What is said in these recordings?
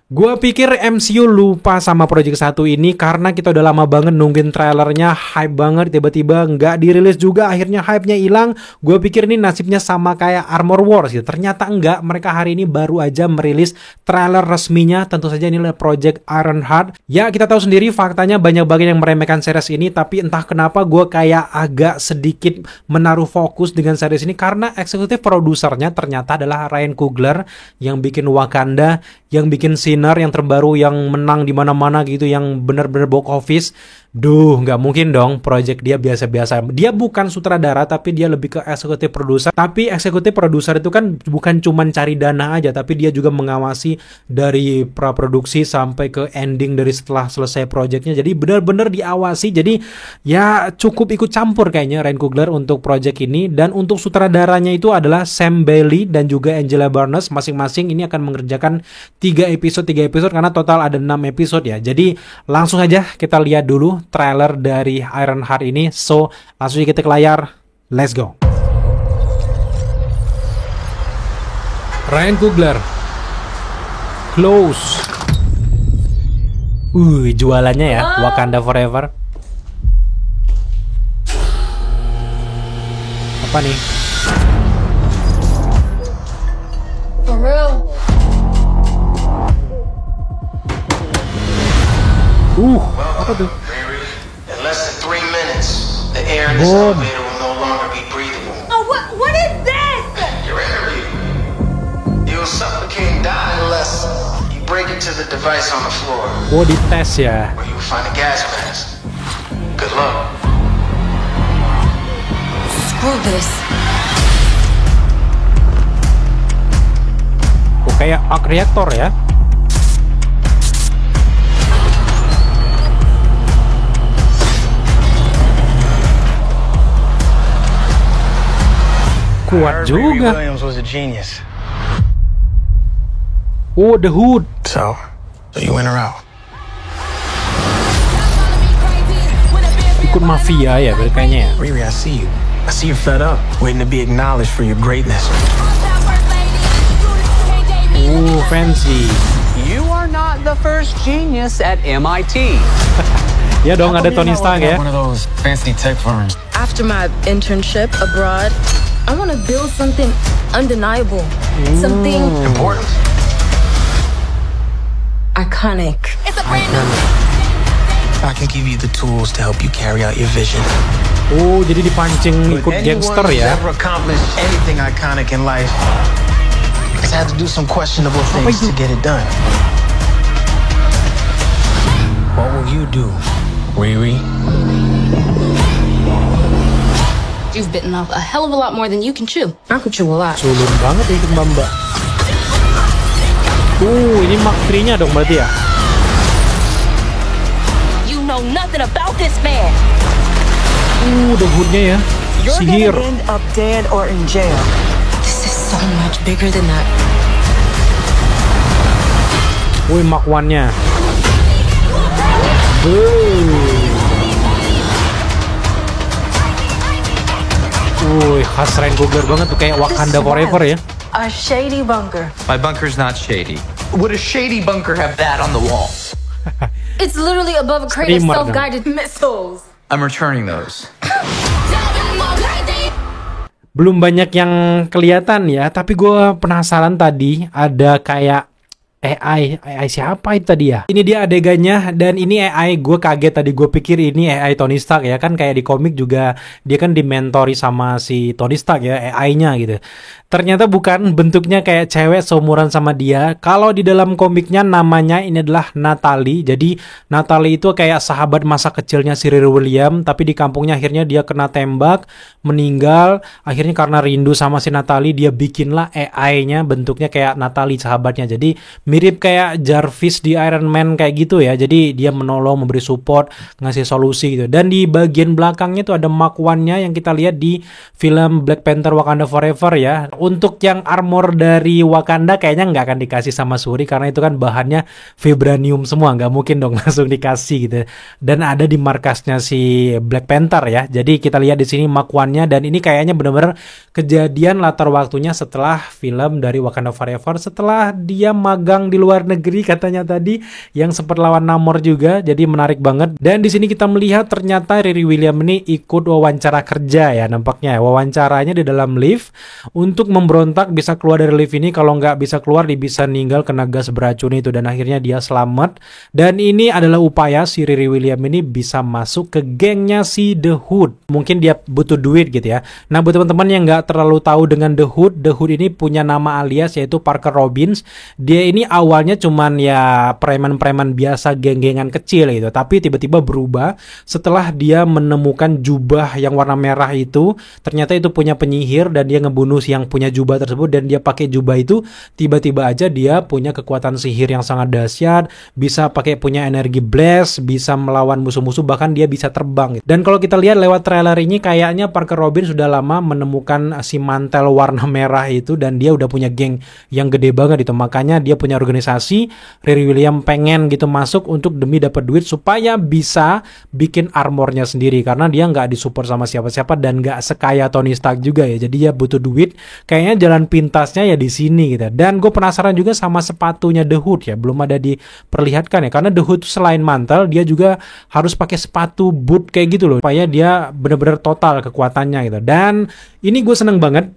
Gua pikir MCU lupa sama Project 1 ini karena kita udah lama banget nungguin trailernya, hype banget, tiba-tiba nggak dirilis juga, akhirnya hype-nya hilang. Gua pikir ini nasibnya sama kayak Armor Wars gitu. Ternyata enggak, mereka hari ini baru aja merilis trailer resminya. Tentu saja ini adalah Project Ironheart. Ya, kita tahu sendiri faktanya banyak banget yang meremehkan series ini, tapi entah kenapa gue kayak agak sedikit menaruh fokus dengan series ini karena eksekutif produsernya ternyata adalah Ryan Coogler yang bikin Wakanda, yang bikin Sinner yang terbaru yang menang di mana-mana gitu, yang benar-benar box office. Duh, nggak mungkin dong project dia biasa-biasa. Dia bukan sutradara, tapi dia lebih ke eksekutif produser. Tapi eksekutif produser itu kan bukan cuma cari dana aja, tapi dia juga mengawasi dari praproduksi sampai ke ending dari setelah selesai projectnya. Jadi benar-benar diawasi. Jadi ya cukup ikut campur kayaknya Ryan Coogler untuk project ini. Dan untuk sutradaranya itu adalah Sam Bailey dan juga Angela Barnes. Masing-masing ini akan mengerjakan 3 episode karena total ada 6 episode ya. Jadi langsung aja kita lihat dulu trailer dari Ironheart ini. So, langsung kita ke layar. Let's go. Ryan Coogler. Close. Jualannya ya, Wakanda Forever. Apa nih? For real. Apa tuh? In less than 3 minutes, the air in this elevator will no longer be breathable. Oh, what is this? Your interview. You'll suffocate and die unless you break into the device on the floor, Oh, dites ya. where you will find a gas mask. Good luck. Screw this. Oh, kayak arc reactor ya. Kuat juga. Williams was a genius. Oh, The Hood. So you in or out? Ikut mafia ya kayaknya ya. Riri, I see you. I see you're fed up, waiting to be acknowledged for your greatness. Fancy. You are not the first genius at MIT. Ya dong, ada Tony Stark ya. One of those fancy tech firms. After my internship abroad, I want to build something undeniable. Something Important. iconic. It's a brand new. I can give you the tools to help you carry out your vision. Oh, jadi dipancing ikut gangster Anyone who's ya. ever accomplished anything iconic in life has had to do some questionable things to get it done. What will you do, Riri? You've bitten off a hell of a lot more than you can chew. I could chew a lot. Culun banget ya ikut Mbak. Ini Mark III-nya dong berarti ya. You know nothing about this man. The Hood-nya ya. Sihir. end up dead or in jail. This is so much bigger than that. Mark I-nya. Khas Ryan Coogler banget tuh, kayak Wakanda Forever ya. A shady bunker. My bunker's not shady. Would a shady bunker have that on the wall? It's literally above a crate of Streamer self-guided missiles. I'm returning those. Belum banyak yang kelihatan ya, tapi gue penasaran tadi ada kayak AI siapa itu tadi ya? Ini dia adegannya, dan ini AI gue kaget tadi, gue pikir ini AI Tony Stark ya, kan kayak di komik juga dia kan dimentori sama si Tony Stark ya, AI-nya gitu. Ternyata bukan, bentuknya kayak cewek seumuran sama dia. Kalau di dalam komiknya namanya ini adalah Natalie. Jadi Natalie itu kayak sahabat masa kecilnya si Riri Williams, tapi di kampungnya akhirnya dia kena tembak, meninggal. Akhirnya karena rindu sama si Natalie, dia bikinlah AI-nya bentuknya kayak Natalie sahabatnya. Jadi mirip kayak Jarvis di Iron Man kayak gitu ya. Jadi dia menolong, memberi support, ngasih solusi gitu. Dan di bagian belakangnya tuh ada Mark I-nya yang kita lihat di film Black Panther Wakanda Forever ya. Untuk yang armor dari Wakanda kayaknya nggak akan dikasih sama Shuri karena itu kan bahannya vibranium semua, nggak mungkin dong langsung dikasih gitu. Dan ada di markasnya si Black Panther ya. Jadi kita lihat di sini Mark I-nya, dan ini kayaknya benar-benar kejadian latar waktunya setelah film dari Wakanda Forever, setelah dia magang yang di luar negeri katanya tadi, yang sempat lawan Namor juga, jadi menarik banget. Dan di sini kita melihat ternyata Riri Williams ini ikut wawancara kerja ya nampaknya. Wawancaranya di dalam lift untuk memberontak bisa keluar dari lift ini, kalau nggak bisa keluar dia bisa meninggal kena gas beracun itu, dan akhirnya dia selamat. Dan ini adalah upaya si Riri Williams ini bisa masuk ke gengnya si The Hood. Mungkin dia butuh duit gitu ya. Nah buat teman-teman yang nggak terlalu tahu dengan The Hood ini punya nama alias yaitu Parker Robbins. Dia ini awalnya cuman ya preman-preman biasa, geng-gengan kecil gitu, tapi tiba-tiba berubah setelah dia menemukan jubah yang warna merah itu. Ternyata itu punya penyihir dan dia ngebunuh yang punya jubah tersebut, dan dia pakai jubah itu tiba-tiba aja dia punya kekuatan sihir yang sangat dahsyat, bisa pakai punya energi blast, bisa melawan musuh-musuh, bahkan dia bisa terbang gitu. Dan kalau kita lihat lewat trailer ini kayaknya Parker Robbins sudah lama menemukan si mantel warna merah itu, dan dia udah punya geng yang gede banget itu. Makanya dia punya organisasi. Riri Williams pengen gitu masuk untuk demi dapat duit supaya bisa bikin armornya sendiri, karena dia nggak disupport sama siapa-siapa dan nggak sekaya Tony Stark juga ya. Jadi dia butuh duit. Kayaknya jalan pintasnya ya di sini gitu. Dan gue penasaran juga sama sepatunya The Hood ya, belum ada diperlihatkan ya, karena The Hood selain mantel dia juga harus pakai sepatu boot kayak gitu loh, supaya dia benar-benar total kekuatannya gitu. Dan ini gue seneng banget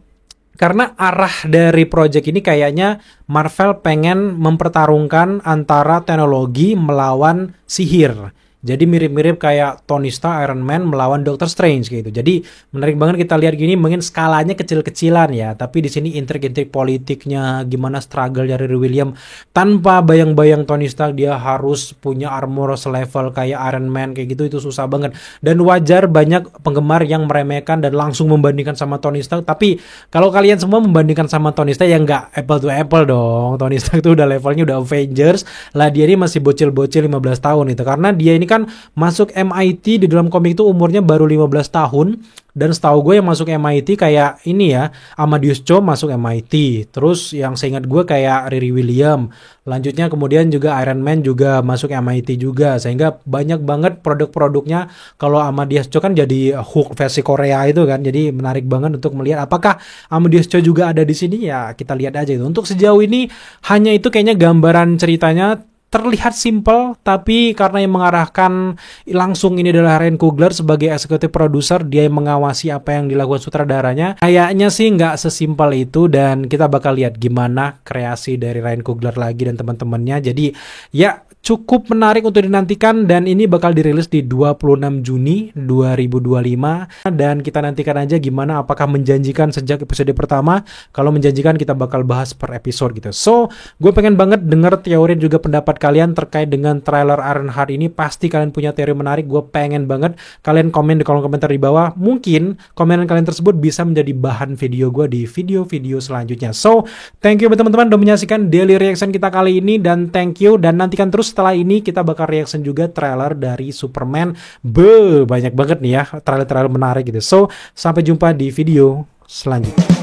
karena arah dari project ini kayaknya Marvel pengen mempertarungkan antara teknologi melawan sihir. Jadi mirip-mirip kayak Tony Stark, Iron Man melawan Doctor Strange gitu. Jadi menarik banget kita lihat gini, mungkin skalanya kecil-kecilan ya, tapi di sini intrik-intrik politiknya, gimana struggle dari William tanpa bayang-bayang Tony Stark dia harus punya armor selevel kayak Iron Man kayak gitu, itu susah banget. Dan wajar banyak penggemar yang meremehkan dan langsung membandingkan sama Tony Stark, tapi kalau kalian semua membandingkan sama Tony Stark ya nggak apple to apple dong. Tony Stark itu udah levelnya udah Avengers lah, dia ini masih bocil-bocil 15 tahun itu, karena dia ini kan masuk MIT di dalam komik itu umurnya baru 15 tahun. Dan setahu gue yang masuk MIT kayak ini ya, Amadeus Cho masuk MIT. Terus yang seingat gue kayak Riri Williams. Lanjutnya kemudian juga Iron Man juga masuk MIT juga. Sehingga banyak banget produk-produknya. Kalau Amadeus Cho kan jadi Hulk versi Korea itu kan. Jadi menarik banget untuk melihat apakah Amadeus Cho juga ada di sini, ya kita lihat aja itu. Untuk sejauh ini hanya itu kayaknya gambaran ceritanya. Terlihat simple, tapi karena yang mengarahkan langsung ini adalah Ryan Coogler sebagai eksekutif produser, dia yang mengawasi apa yang dilakukan sutradaranya. Kayaknya sih nggak sesimpel itu, dan kita bakal lihat gimana kreasi dari Ryan Coogler lagi dan teman-temannya. Jadi ya cukup menarik untuk dinantikan, dan ini bakal dirilis di 26 Juni 2025. Dan kita nantikan aja gimana, apakah menjanjikan sejak episode pertama. Kalau menjanjikan kita bakal bahas per episode gitu. So, gue pengen banget denger teori juga pendapat kalian terkait dengan trailer Ironheart ini. Pasti kalian punya teori menarik, gue pengen banget kalian komen di kolom komentar di bawah. Mungkin komenan kalian tersebut bisa menjadi bahan video gue di video-video selanjutnya. So, thank you teman-teman udah menyaksikan daily reaction kita kali ini, dan thank you, dan nantikan terus setelah ini kita bakal reaction juga trailer dari Superman. Banyak banget nih ya trailer-trailer menarik gitu. So, sampai jumpa di video selanjutnya.